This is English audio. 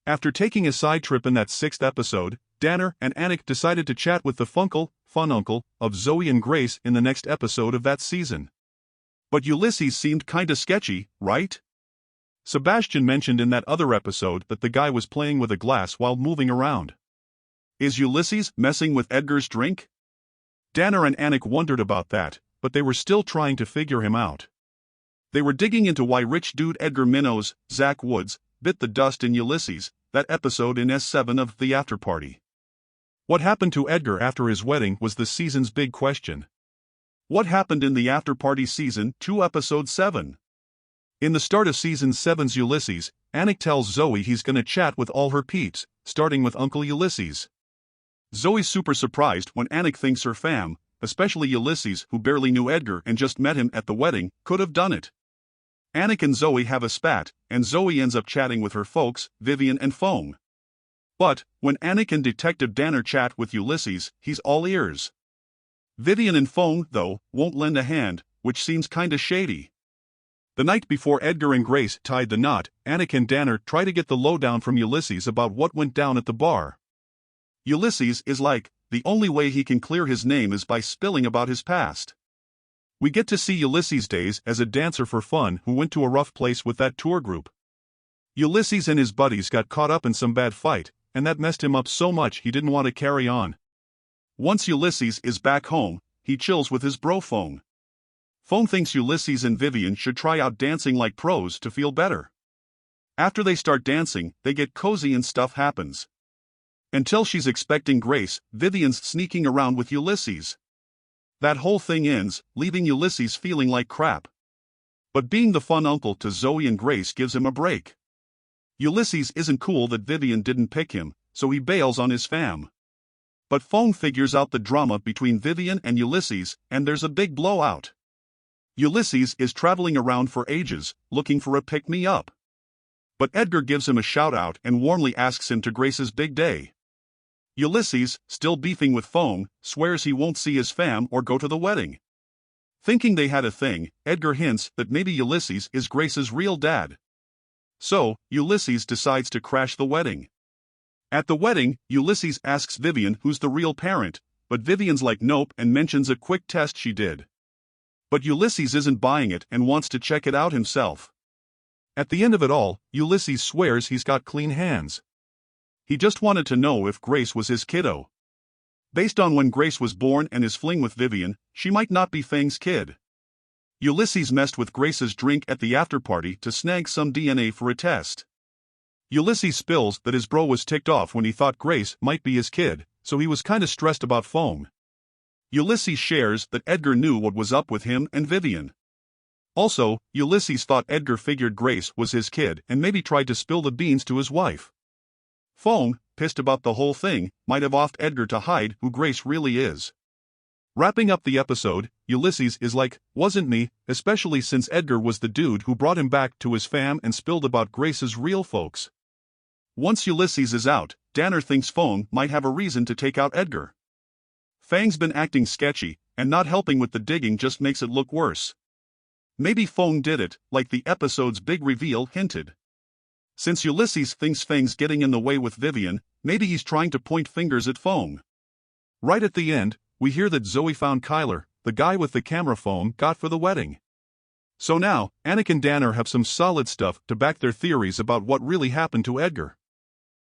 After taking a side trip in that 6th episode, Danner and Anik decided to chat with the fun uncle, of Zoe and Grace in the next episode of that season. But Ulysses seemed kinda sketchy, right? Sebastian mentioned in that other episode that the guy was playing with a glass while moving around. Is Ulysses messing with Edgar's drink? Danner and Anik wondered about that, but they were still trying to figure him out. They were digging into why rich dude Edgar Minnows, Zach Woods, bit the dust in Ulysses, that episode in S7 of The Afterparty. What happened to Edgar after his wedding was the season's big question. What happened in The Afterparty Season 2 Episode 7? In the start of Season 7's Ulysses, Anik tells Zoe he's gonna chat with all her peeps, starting with Uncle Ulysses. Zoe's super surprised when Anik thinks her fam, especially Ulysses who barely knew Edgar and just met him at the wedding, could have done it. Anik and Zoe have a spat, and Zoe ends up chatting with her folks, Vivian and Fong. But, when Anik and Detective Danner chat with Ulysses, he's all ears. Vivian and Fong, though, won't lend a hand, which seems kinda shady. The night before Edgar and Grace tied the knot, Anik and Danner try to get the lowdown from Ulysses about what went down at the bar. Ulysses is like, the only way he can clear his name is by spilling about his past. We get to see Ulysses' days as a dancer for fun who went to a rough place with that tour group. Ulysses and his buddies got caught up in some bad fight, and that messed him up so much he didn't want to carry on. Once Ulysses is back home, he chills with his bro Fong. Fong thinks Ulysses and Vivian should try out dancing like pros to feel better. After they start dancing, they get cozy and stuff happens. Until she's expecting Grace, Vivian's sneaking around with Ulysses. That whole thing ends, leaving Ulysses feeling like crap. But being the fun uncle to Zoe and Grace gives him a break. Ulysses isn't cool that Vivian didn't pick him, so he bails on his fam. But Fong figures out the drama between Vivian and Ulysses, and there's a big blowout. Ulysses is traveling around for ages, looking for a pick-me-up. But Edgar gives him a shout-out and warmly asks him to Grace's big day. Ulysses, still beefing with Fong, swears he won't see his fam or go to the wedding. Thinking they had a thing, Edgar hints that maybe Ulysses is Grace's real dad. So, Ulysses decides to crash the wedding. At the wedding, Ulysses asks Vivian who's the real parent, but Vivian's like nope and mentions a quick test she did. But Ulysses isn't buying it and wants to check it out himself. At the end of it all, Ulysses swears he's got clean hands. He just wanted to know if Grace was his kiddo. Based on when Grace was born and his fling with Vivian, she might not be Fang's kid. Ulysses messed with Grace's drink at the after-party to snag some DNA for a test. Ulysses spills that his bro was ticked off when he thought Grace might be his kid, so he was kinda stressed about Fong. Ulysses shares that Edgar knew what was up with him and Vivian. Also, Ulysses thought Edgar figured Grace was his kid and maybe tried to spill the beans to his wife. Fong, pissed about the whole thing, might have offed Edgar to hide who Grace really is. Wrapping up the episode, Ulysses is like, wasn't me, especially since Edgar was the dude who brought him back to his fam and spilled about Grace's real folks. Once Ulysses is out, Danner thinks Fong might have a reason to take out Edgar. Fang's been acting sketchy, and not helping with the digging just makes it look worse. Maybe Fong did it, like the episode's big reveal hinted. Since Ulysses thinks Fang's getting in the way with Vivian, maybe he's trying to point fingers at Fong. Right at the end, we hear that Zoe found Kyler, the guy with the camera Fong got for the wedding. So now, Anik and Danner have some solid stuff to back their theories about what really happened to Edgar.